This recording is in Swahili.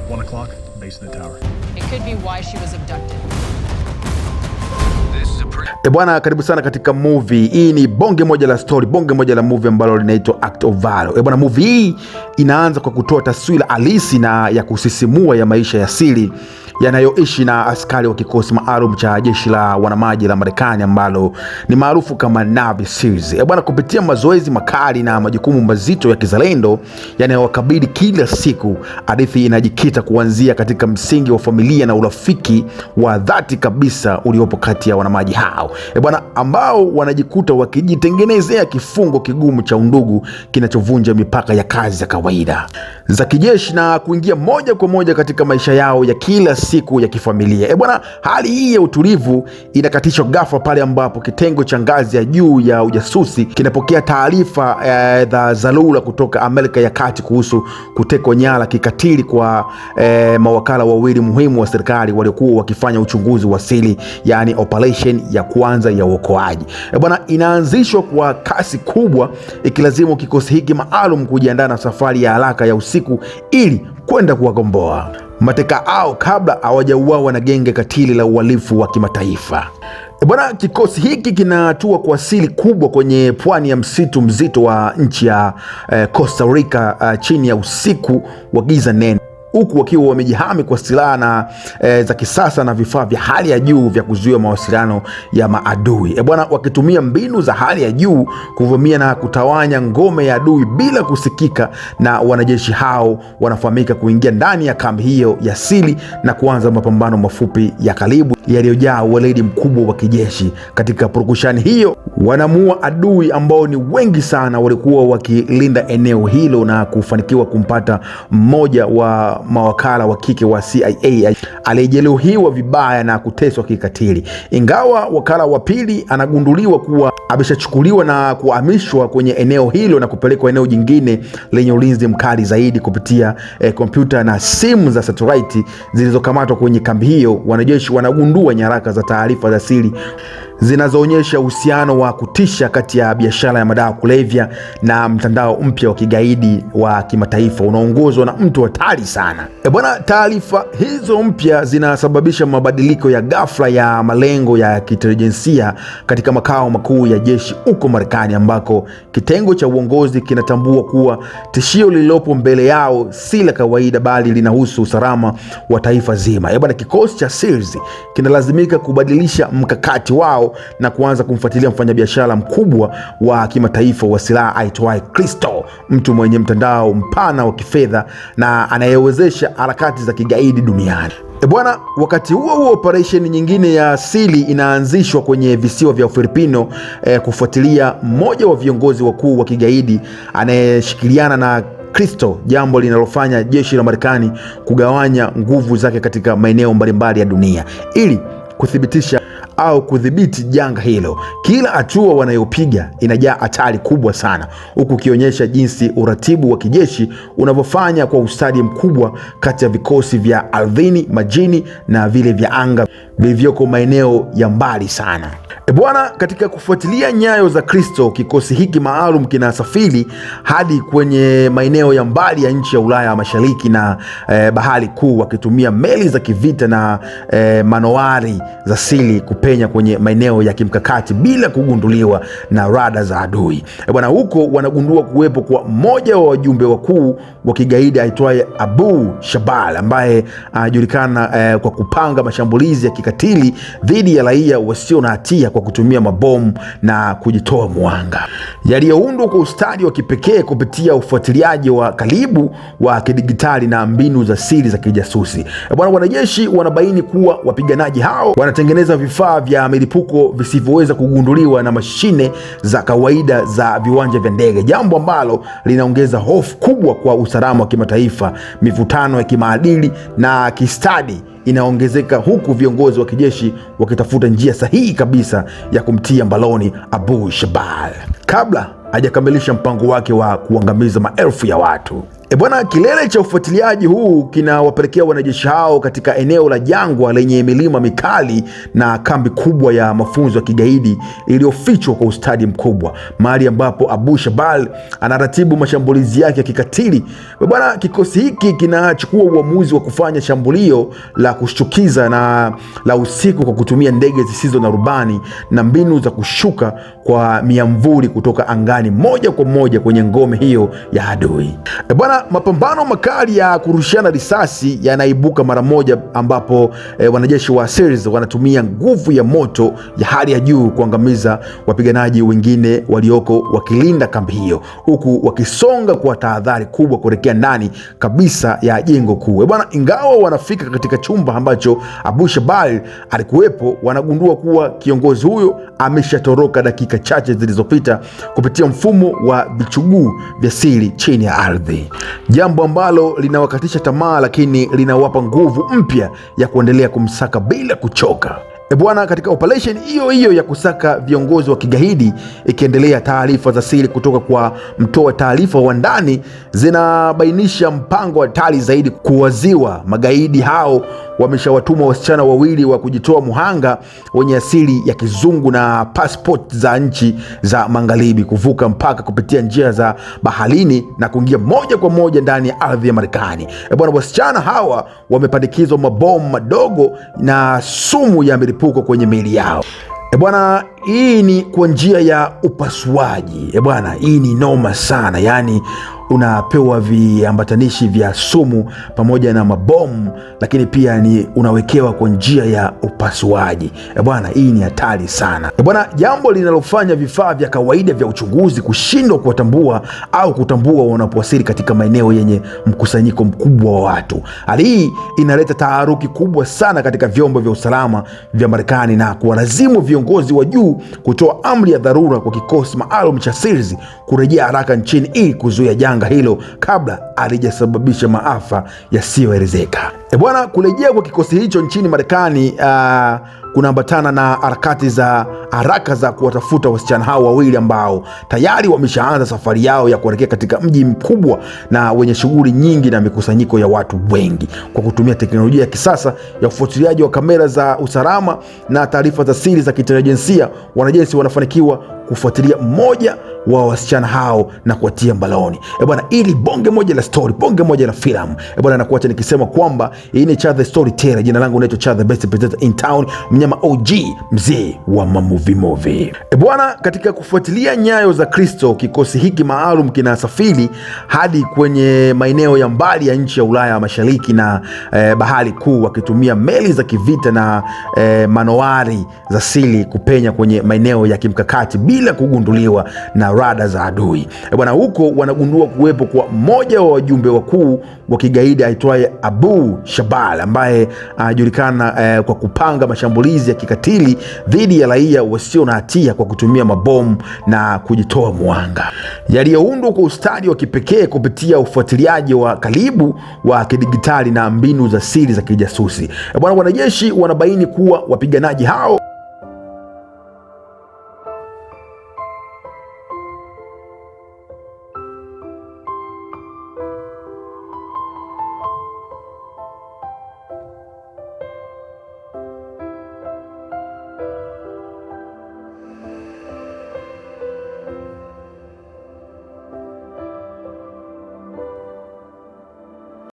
1 o'clock, base of the tower. It could be why she was abducted. Bwana, karibu sana katika movie. Hii ni bonge moja la story, bonge moja la movie ambalo linaitwa Act of Valor. Bwana, movie hii inaanza kwa kutoa taswira halisi na ya kusisimua ya maisha ya siri yanayoishi na askari wa kikosi maalum cha jeshi la wanamaji la Marekani ambalo ni maarufu kama Navy Seals. Bwana, kupitia mazoezi makali na majukumu mazito ya kizalendo yanayowakabili kila siku, hadithi inajikita kuanzia katika msingi wa familia na urafiki wa dhati kabisa uliopo kati ya wanamaji hao. Bwana, ambao wanajikuta wakijitengenezea kifungo kigumu cha undugu kinachovunja mipaka ya kazi za kawaida za kijeshi na kuingia moja kwa moja katika maisha yao ya kila siku ya kifamilia. Bwana, hali hii ya utulivu inakatishwa ghafla pale ambapo kitengo cha ngazi ya juu ya ujasusi kinapokea taarifa za dharura kutoka Amerika ya Kati kuhusu kutekwa nyara kikatili kwa mawakala wawili muhimu wa serikali waliokuwa wakifanya uchunguzi wa siri, yani operation ya kwanza ya uokoaji. Bwana, inaanzishwa kwa kasi kubwa, ikilazimu kikosi hiki maalum kujiandaa na safari ya haraka ya usiku ili kwenda kuwagomboa mateka hao kabla hawajauawa na genge katili la uhalifu wa kimataifa. Bwana, kikosi hiki kinatua kwa siri kubwa kwenye pwani ya msitu mzito wa nchi ya Costa Rica chini ya usiku wa giza nene, huku wakiwa wamejihami kwa silaha na za kisasa na vifaa vya hali ya juu vya kuzuia mawasiliano ya maadui. Bwana, wakitumia mbinu za hali ya juu kuvamia na kutawanya ngome ya adui bila kusikika, na wanajeshi hao wanafahamika kuingia ndani ya kambi hiyo ya siri na kuanza mapambano mafupi ya karibu yaliyojaa weledi mkubwa wa kijeshi. Katika purukushani hiyo wanamuua adui ambao ni wengi sana walikuwa wakilinda eneo hilo na kufanikiwa kumpata mmoja wa mawakala wa kike wa CIA aliyejeruhiwa vibaya na kuteswa kikatili. Ingawa wakala wa pili anagunduliwa kuwa ameshachukuliwa na kuhamishwa kwenye eneo hilo na kupelekwa eneo jingine lenye ulinzi mkali zaidi kupitia kompyuta na simu za satellite zilizokamatwa kwenye kambi hiyo, wanajeshi wanagundua nyaraka za taarifa za siri zinazoonyesha uhusiano wa kutisha kati ya biashara ya madawa kulevya na mtandao mpya wa kigaidi wa kimataifa unaongozwa na mtu hatari sana. Bwana, taarifa hizo mpya zinasababisha mabadiliko ya ghafla ya malengo ya kiintelijensia katika makao makuu ya jeshi huko Marekani, ambako kitengo cha uongozi kinatambua kuwa tishio lililopo mbele yao si la kawaida bali linahusu usalama wa taifa zima. Bwana, kikosi cha Seals kinalazimika kubadilisha mkakati wao na kuanza kumfuatilia mfanyabiashara mkubwa wa kimataifa wa silaha aitwaye Crystal, mtu mwenye mtandao mpana wa kifedha na anayewezesha harakati za kigaidi duniani. Bwana, wakati huo operation nyingine ya siri inaanzishwa kwenye visiwa vya Ufilipino kufuatilia mmoja wa viongozi wakuu wa kigaidi anayeshikiliana na Crystal, jambo linalofanya jeshi la Marekani kugawanya nguvu zake katika maeneo mbalimbali ya dunia ili kuthibitisha au kudhibiti janga hilo. Kila hatua wanayopiga inajaa hatari kubwa sana, huku ukionyesha jinsi uratibu wa kijeshi unavyofanya kwa ustadi mkubwa kati ya vikosi vya ardhini, majini na vile vya anga vilivyoko maeneo ya mbali sana. Bwana, katika kufuatilia nyayo za Crystal, kikosi hiki maalum kinasafiri hadi kwenye maeneo ya mbali ya nchi ya Ulaya Mashariki na bahari kuu, wakitumia meli za kivita na manowari za siri kupenya kwenye maeneo ya kimkakati bila kugunduliwa na rada za adui. Bwana, huko wanagundua kuwepo kwa mmoja wa wajumbe wakuu wa kigaidi aitwaye Abu Shabal, ambaye anajulikana kwa kupanga mashambulizi ya kikatili dhidi ya raia wasio na hatia kwa kutumia mabomu na kujitoa mwanga, yaliyoundwa kwa ustadi wa kipekee kupitia ufuatiliaji wa karibu wa kidigitali na mbinu za siri za kijasusi. Bwana, wanajeshi wanabaini kuwa wapiganaji hao wanatengeneza vifaa vya milipuko visivyoweza kugunduliwa na mashine za kawaida za viwanja vya ndege, jambo ambalo linaongeza hofu kubwa kwa usalama wa kimataifa. Mivutano ya kimaadili na kistadi inaongezeka, huku viongozi wa kijeshi wakitafuta njia sahihi kabisa ya kumtia mbaloni Abu Shabal kabla hajakamilisha mpango wake wa kuangamiza maelfu ya watu. Bwana, kilele cha ufuatiliaji huu kinawapelekea wanajeshi hao katika eneo la jangwa lenye milima mikali na kambi kubwa ya mafunzo ya kigaidi iliyofichwa kwa ustadi mkubwa, mahali ambapo Abu Shabal anaratibu mashambulizi yake ya kikatili. Bwana, kikosi hiki kinachukua uamuzi wa kufanya shambulio la kushtukiza na la usiku kwa kutumia ndege zisizo na rubani na mbinu za kushuka kwa miamvuli kutoka angani moja kwa moja kwenye ngome hiyo ya adui. Bwana, mapambano makali ya kurushiana risasi yanaibuka mara moja, ambapo wanajeshi wa Syrians wanatumia nguvu ya moto ya hali ya juu kuangamiza wapiganaji wengine walioko wakilinda kambi hiyo, huku wakisonga kwa tahadhari kubwa kuelekea ndani kabisa ya jengo kuu. Bwana, ingawa wanafika katika chumba ambacho Abu Shabal alikuwepo, wanagundua kuwa kiongozi huyo ameshatoroka dakika chache zilizopita kupitia mfumo wa vichuguu vya siri chini ya ardhi, jambo ambalo linawakatisha tamaa, lakini linawapa nguvu mpya ya kuendelea kumsaka bila kuchoka. Bwana, katika operation hiyo hiyo ya kusaka viongozi wa kigaidi ikiendelea, taarifa za siri kutoka kwa mtoa taarifa wa ndani zinabainisha mpango hatari zaidi kuwaziwa. Magaidi hao wameshawatuma wasichana wawili wa kujitoa muhanga wenye asili ya kizungu na passport za nchi za magharibi kuvuka mpaka kupitia njia za baharini na kuingia moja kwa moja ndani ya ardhi ya Marekani. Bwana, wasichana hawa wamepandikizwa mabomu madogo na sumu ya milipuko kwenye miili yao. Bwana, hii ni kwa njia ya upasuaji. Bwana, hii ni noma sana. Yani unapewa viambatanishi vya sumu pamoja na mabomu, lakini pia ni unawekewa kwa njia ya upasuaji. Bwana, hii ni hatari sana. Bwana, jambo linalofanya vifaa vya kawaida vya uchunguzi kushindwa kuwatambua au kutambua wanapowasili katika maeneo yenye mkusanyiko mkubwa wa watu. Hali hii inaleta taharuki kubwa sana katika vyombo vya usalama vya Marekani na kuwalazimu viongozi wa juu kutoa amri ya dharura kwa kikosi maalum cha Syrians kurejea haraka nchini ili kuzuia janga hilo kabla alijasababisha maafa yasiyoelezeka. Bwana, kurejea kwa kikosi hicho nchini Marekani kunaambatana na harakati za haraka za kuwatafuta wasichana hao wawili ambao tayari wameshaanza safari yao ya kuelekea katika mji mkubwa na wenye shughuli nyingi na mikusanyiko ya watu wengi. Kwa kutumia teknolojia ya kisasa ya ufuatiliaji wa kamera za usalama na taarifa za siri za kiintelijensia, wanajeshi wanafanikiwa kufuatilia mmoja wa wasichana hao na kuwatia mbaloni. Bwana, ili bonge moja la story, bonge moja la filamu. Bwana, nakuacha nikisema kwamba hii ni Cha the Storyteller. Jina langu naitwa Cha the best presenter in town, mnyama OG, mzee wa movie. Bwana, katika kufuatilia nyayo za Kristo, kikosi hiki maalum kinasafiri hadi kwenye maeneo ya mbali ya nchi ya Ulaya Mashariki na bahari kuu, wakitumia meli za kivita na manowari za siri kupenya kwenye maeneo ya kimkakati bila kugunduliwa na rada za adui. Bwana, huko wanagundua kuwepo kwa mmoja wa wajumbe wakuu wa kigaidi aitwaye Abu Shabal, ambaye anajulikana kwa kupanga mashambulizi ya kikatili dhidi ya raia wasio na hatia kwa kutumia mabomu na kujitoa muhanga, yaliyoundwa kwa ustadi wa kipekee kupitia ufuatiliaji wa karibu wa kidigitali na mbinu za siri za kijasusi. Bwana, wanajeshi wanabaini kuwa wapiganaji hao